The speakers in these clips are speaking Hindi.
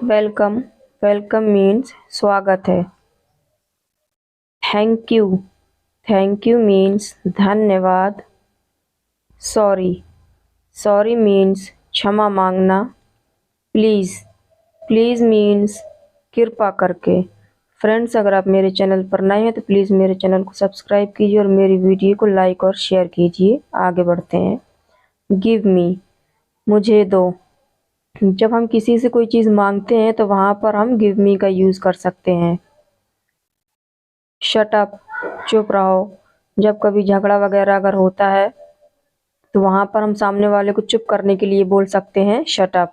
वेलकम। वेलकम मीन्स स्वागत है। Thank you. Thank you means धन्यवाद। सॉरी। सॉरी मीन्स क्षमा मांगना। प्लीज़। प्लीज़ मीन्स कृपा करके। फ्रेंड्स, अगर आप मेरे चैनल पर नए हैं तो प्लीज़ मेरे चैनल को सब्सक्राइब कीजिए और मेरी वीडियो को लाइक और शेयर कीजिए। आगे बढ़ते हैं। गिव मी, मुझे दो। जब हम किसी से कोई चीज़ मांगते हैं तो वहाँ पर हम गिव मी का यूज़ कर सकते हैं। शट अप, चुप रहो। जब कभी झगड़ा वगैरह अगर होता है तो वहाँ पर हम सामने वाले को चुप करने के लिए बोल सकते हैं शट अप।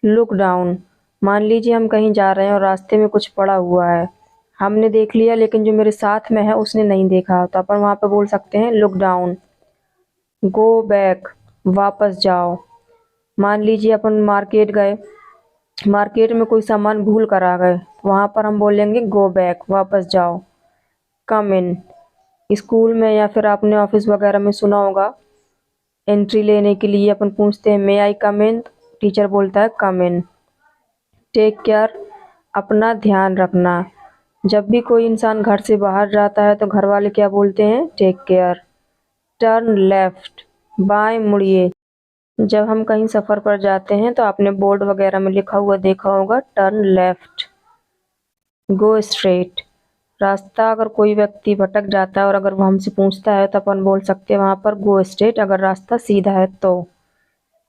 लुक डाउन, मान लीजिए हम कहीं जा रहे हैं और रास्ते में कुछ पड़ा हुआ है, हमने देख लिया लेकिन जो मेरे साथ में है उसने नहीं देखा, तो अपन वहाँ पे बोल सकते हैं लुक डाउन। गो बैक, वापस जाओ। मान लीजिए अपन मार्केट गए, मार्केट में कोई सामान भूल कर आ गए, वहाँ पर हम बोलेंगे गो बैक, वापस जाओ। कम इन, स्कूल में या फिर आपने ऑफिस वगैरह में सुना होगा, एंट्री लेने के लिए अपन पूछते हैं मे आई कम इन, टीचर बोलता है कम इन। टेक केयर, अपना ध्यान रखना। जब भी कोई इंसान घर से बाहर जाता है तो घर वाले क्या बोलते हैं, टेक केयर। टर्न लेफ्ट, बाएं मुड़िए। जब हम कहीं सफ़र पर जाते हैं तो आपने बोर्ड वगैरह में लिखा हुआ देखा होगा टर्न लेफ्ट। गो स्ट्रेट, रास्ता अगर कोई व्यक्ति भटक जाता है और अगर वो हमसे पूछता है तो अपन बोल सकते हैं वहाँ पर गो स्ट्रेट, अगर रास्ता सीधा है तो।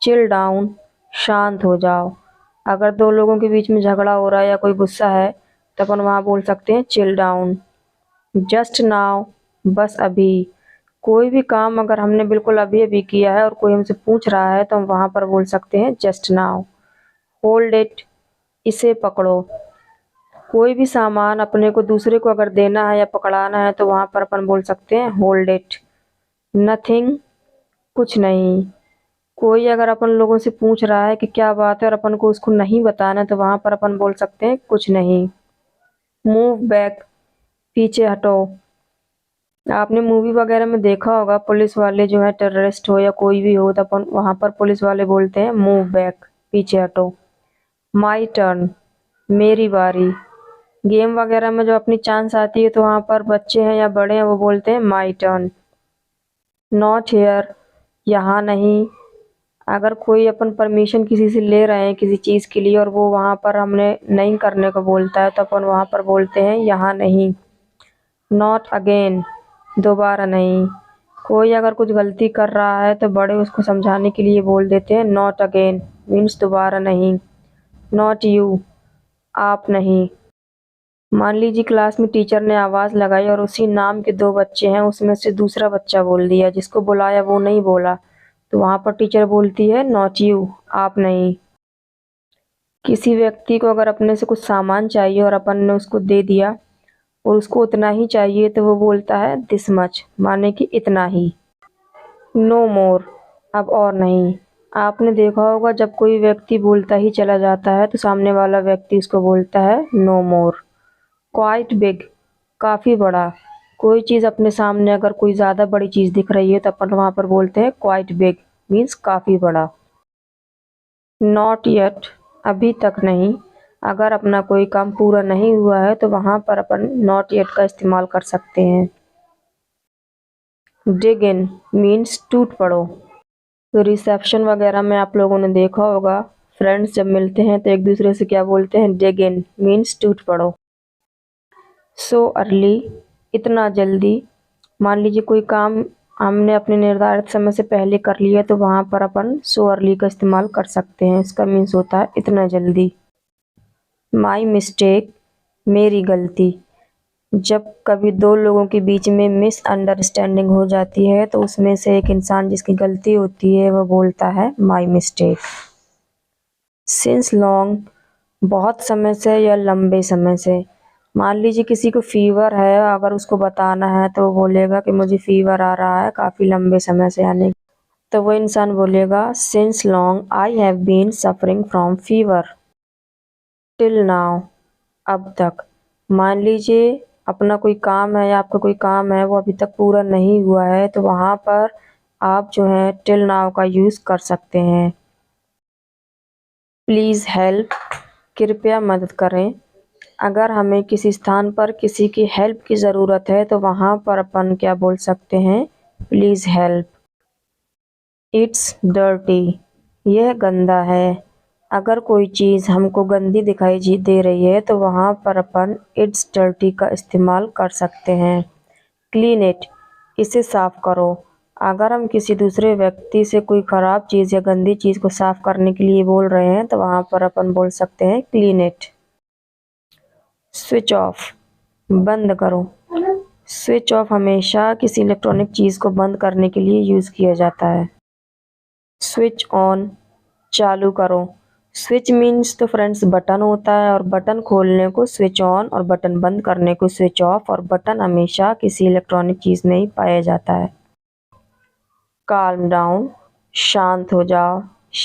चिल डाउन, शांत हो जाओ। अगर दो लोगों के बीच में झगड़ा हो रहा है या कोई गुस्सा है तो अपन वहाँ बोल सकते हैं चिल डाउन। जस्ट नाउ, बस अभी। कोई भी काम अगर हमने बिल्कुल अभी अभी किया है और कोई हमसे पूछ रहा है तो हम वहाँ पर बोल सकते हैं जस्ट नाउ। होल्ड इट, इसे पकड़ो। कोई भी सामान अपने को दूसरे को अगर देना है या पकड़ाना है तो वहाँ पर अपन बोल सकते हैं होल्ड इट। नथिंग, कुछ नहीं। कोई अगर अपन लोगों से पूछ रहा है कि क्या बात है और अपन को उसको नहीं बताना है तो वहाँ पर अपन बोल सकते हैं कुछ नहीं। मूव बैक, पीछे हटो। आपने मूवी वगैरह में देखा होगा, पुलिस वाले जो है टेररिस्ट हो या कोई भी हो तो अपन वहाँ पर पुलिस वाले बोलते हैं मूव बैक, पीछे हटो। माई टर्न, मेरी बारी। गेम वगैरह में जो अपनी चांस आती है तो वहाँ पर बच्चे हैं या बड़े हैं वो बोलते हैं माई टर्न। नॉट हेयर, यहाँ नहीं। अगर कोई अपन परमिशन किसी से ले रहे हैं किसी चीज़ के लिए और वो वहाँ पर हमने नहीं करने को बोलता है तो अपन वहाँ पर बोलते हैं यहाँ नहीं। नॉट अगेन, दोबारा नहीं। कोई अगर कुछ गलती कर रहा है तो बड़े उसको समझाने के लिए बोल देते हैं नॉट अगेन, मीन्स दोबारा नहीं। नॉट यू, आप नहीं। मान लीजिए क्लास में टीचर ने आवाज़ लगाई और उसी नाम के दो बच्चे हैं, उसमें से दूसरा बच्चा बोल दिया, जिसको बुलाया वो नहीं बोला, तो वहाँ पर टीचर बोलती है नॉट यू, आप नहीं। किसी व्यक्ति को अगर अपने से कुछ सामान चाहिए और अपन ने उसको दे दिया और उसको उतना ही चाहिए तो वो बोलता है दिस मच, माने कि इतना ही। नो मोर, अब और नहीं। आपने देखा होगा जब कोई व्यक्ति बोलता ही चला जाता है तो सामने वाला व्यक्ति उसको बोलता है नो मोर। क्वाइट बिग, काफ़ी बड़ा। कोई चीज़ अपने सामने अगर कोई ज़्यादा बड़ी चीज़ दिख रही है तो अपन वहाँ पर बोलते हैं क्वाइट बिग, मीन्स काफ़ी बड़ा। नॉट येट, अभी तक नहीं। अगर अपना कोई काम पूरा नहीं हुआ है तो वहाँ पर अपन नॉट येट का इस्तेमाल कर सकते हैं। डिग इन मीन्स टूट पड़ो। तो रिसेप्शन वगैरह में आप लोगों ने देखा होगा, फ्रेंड्स जब मिलते हैं तो एक दूसरे से क्या बोलते हैं, डिग इन मीन्स टूट पड़ो। सो अर्ली, इतना जल्दी। मान लीजिए कोई काम हमने अपने निर्धारित समय से पहले कर लिया तो वहाँ पर अपन सो अर्ली का इस्तेमाल कर सकते हैं, इसका मीन्स होता है इतना जल्दी। माई मिस्टेक, मेरी गलती। जब कभी दो लोगों के बीच में मिसअंडरस्टैंडिंग हो जाती है तो उसमें से एक इंसान जिसकी गलती होती है वो बोलता है माई मिस्टेक। सिंस लॉन्ग, बहुत समय से या लंबे समय से। मान लीजिए किसी को फीवर है, अगर उसको बताना है तो वो बोलेगा कि मुझे फीवर आ रहा है काफ़ी लंबे समय से, यानी तो वो इंसान बोलेगा since long I have been suffering from fever. Till now, अब तक। मान लीजिए अपना कोई काम है या आपका कोई काम है वो अभी तक पूरा नहीं हुआ है तो वहाँ पर आप जो है टिल नाउ का यूज़ कर सकते हैं। प्लीज़ हेल्प, कृपया मदद करें। अगर हमें किसी स्थान पर किसी की हेल्प की ज़रूरत है तो वहाँ पर अपन क्या बोल सकते हैं, प्लीज़ हेल्प। इट्स डर्टी, यह गंदा है। अगर कोई चीज़ हमको गंदी दिखाई दे रही है तो वहाँ पर अपन इट्स डर्टी का इस्तेमाल कर सकते हैं। क्लीन इट, इसे साफ करो। अगर हम किसी दूसरे व्यक्ति से कोई ख़राब चीज़ या गंदी चीज़ को साफ करने के लिए बोल रहे हैं तो वहाँ पर अपन बोल सकते हैं क्लीन इट। स्विच ऑफ, बंद करो। स्विच ऑफ हमेशा किसी इलेक्ट्रॉनिक चीज़ को बंद करने के लिए यूज़ किया जाता है। स्विच ऑन, चालू करो। स्विच मीन्स तो फ्रेंड्स बटन होता है, और बटन खोलने को स्विच ऑन और बटन बंद करने को स्विच ऑफ, और बटन हमेशा किसी इलेक्ट्रॉनिक चीज़ में ही पाया जाता है। काल्म डाउन, शांत हो जाओ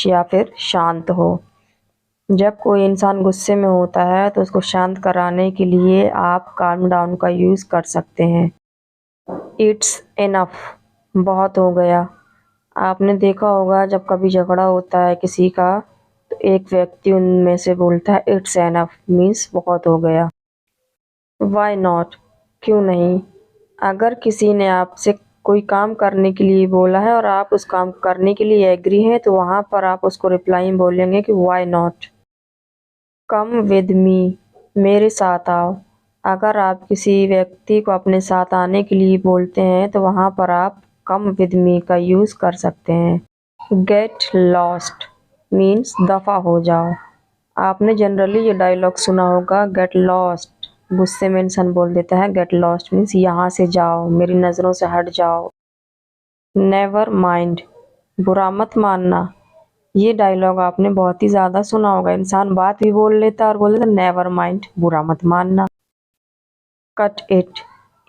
या फिर शांत हो। जब कोई इंसान गुस्से में होता है तो उसको शांत कराने के लिए आप काल्म डाउन का यूज़ कर सकते हैं। इट्स इनफ, बहुत हो गया। आपने देखा होगा जब कभी झगड़ा होता है किसी का तो एक व्यक्ति उनमें से बोलता है इट्स एनफ, मीन्स बहुत हो गया। वाई नॉट, क्यों नहीं। अगर किसी ने आपसे कोई काम करने के लिए बोला है और आप उस काम करने के लिए एग्री हैं तो वहाँ पर आप उसको रिप्लाई में बोलेंगे कि why not. Come with me, मेरे साथ आओ। अगर आप किसी व्यक्ति को अपने साथ आने के लिए बोलते हैं तो वहाँ पर आप कम विद मी का यूज़ कर सकते हैं। गेट लॉस्ट मीन्स दफ़ा हो जाओ। आपने जनरली ये डायलॉग सुना होगा, गेट लॉस्ट। गुस्से में इंसान बोल देता है गेट लॉस्ट मीन्स यहाँ से जाओ, मेरी नज़रों से हट जाओ। नेवर माइंड, बुरा मत मानना। ये डायलॉग आपने बहुत ही ज़्यादा सुना होगा। इंसान बात भी बोल लेता और बोल देता नेवर माइंड, बुरा मत मानना। कट इट,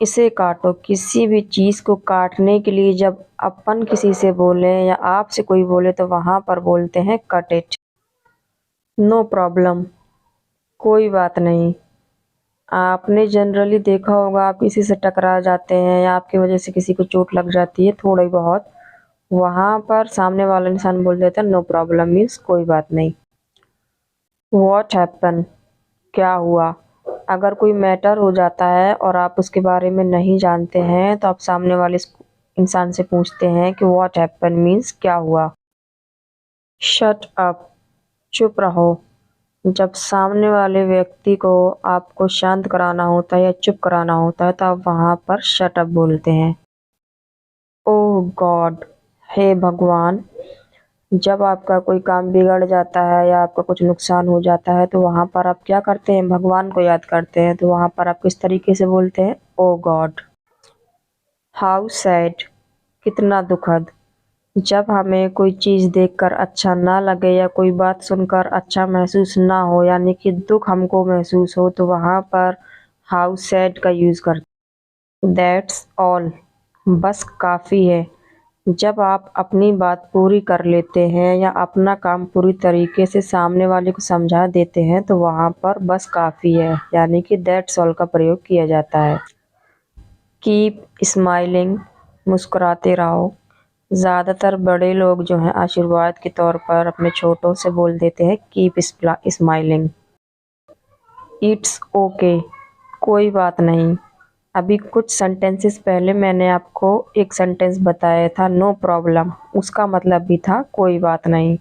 इसे काटो। किसी भी चीज़ को काटने के लिए जब अपन किसी से बोले या आपसे कोई बोले तो वहाँ पर बोलते हैं कट इट। नो प्रॉब्लम, कोई बात नहीं। आपने जनरली देखा होगा आप किसी से टकरा जाते हैं या आपकी वजह से किसी को चोट लग जाती है थोड़ी बहुत, वहाँ पर सामने वाला इंसान बोल देता है नो प्रॉब्लम मीन्स कोई बात नहीं। व्हाट हैपन, क्या हुआ। अगर कोई मैटर हो जाता है और आप उसके बारे में नहीं जानते हैं तो आप सामने वाले इंसान से पूछते हैं कि व्हाट हैपन मीन्स क्या हुआ। शट अप, चुप रहो। जब सामने वाले व्यक्ति को आपको शांत कराना होता है या चुप कराना होता है तो आप वहाँ पर शट अप बोलते हैं। ओह गॉड, हे भगवान। जब आपका कोई काम बिगड़ जाता है या आपका कुछ नुकसान हो जाता है तो वहाँ पर आप क्या करते हैं, भगवान को याद करते हैं। तो वहाँ पर आप किस तरीके से बोलते हैं, ओ गॉड। हाउ सैड, कितना दुखद। जब हमें कोई चीज़ देखकर अच्छा ना लगे या कोई बात सुनकर अच्छा महसूस ना हो, यानी कि दुख हमको महसूस हो, तो वहाँ पर हाउ सैड का यूज़ करते हैं। दैट्स ऑल, बस काफ़ी है। जब आप अपनी बात पूरी कर लेते हैं या अपना काम पूरी तरीके से सामने वाले को समझा देते हैं तो वहाँ पर बस काफ़ी है यानी कि दैट्स ऑल का प्रयोग किया जाता है। कीप स्माइलिंग, मुस्कुराते रहो। ज़्यादातर बड़े लोग जो हैं आशीर्वाद के तौर पर अपने छोटों से बोल देते हैं कीप स्माइलिंग। इट्स ओके, कोई बात नहीं। अभी कुछ सेंटेंसेस पहले मैंने आपको एक सेंटेंस बताया था नो प्रॉब्लम, उसका मतलब भी था कोई बात नहीं।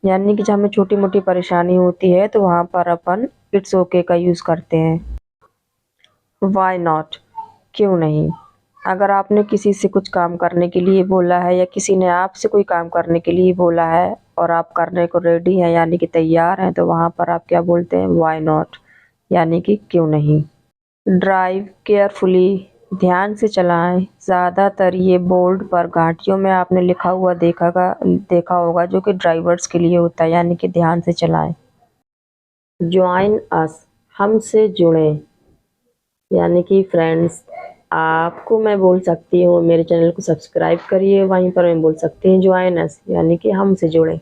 यानी कि जब हमें छोटी मोटी परेशानी होती है तो वहाँ पर अपन इट्स ओके का यूज़ करते हैं। वाई नॉट, क्यों नहीं। अगर आपने किसी से कुछ काम करने के लिए बोला है या किसी ने आपसे कोई काम करने के लिए बोला है और आप करने को रेडी हैं यानी कि तैयार हैं तो वहाँ पर आप क्या बोलते हैं, वाई नॉट, यानी कि क्यों नहीं। ड्राइव केयरफुली, ध्यान से चलाएं। ज़्यादातर ये बोर्ड पर घाटियों में आपने लिखा हुआ देखा होगा जो कि ड्राइवर्स के लिए होता है, यानी कि ध्यान से चलाएं। ज्वाइन अस, हमसे जुड़ें, यानी कि फ्रेंड्स आपको मैं बोल सकती हूँ मेरे चैनल को सब्सक्राइब करिए, वहीं पर मैं बोल सकती हूँ ज्वाइन अस यानी कि हमसे जुड़ें।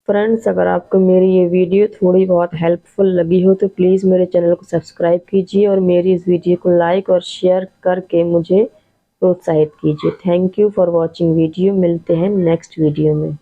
फ्रेंड्स अगर आपको मेरी ये वीडियो थोड़ी बहुत हेल्पफुल लगी हो तो प्लीज़ मेरे चैनल को सब्सक्राइब कीजिए और मेरी इस वीडियो को लाइक और शेयर करके मुझे प्रोत्साहित कीजिए। Thank you for watching video. मिलते हैं नेक्स्ट वीडियो में।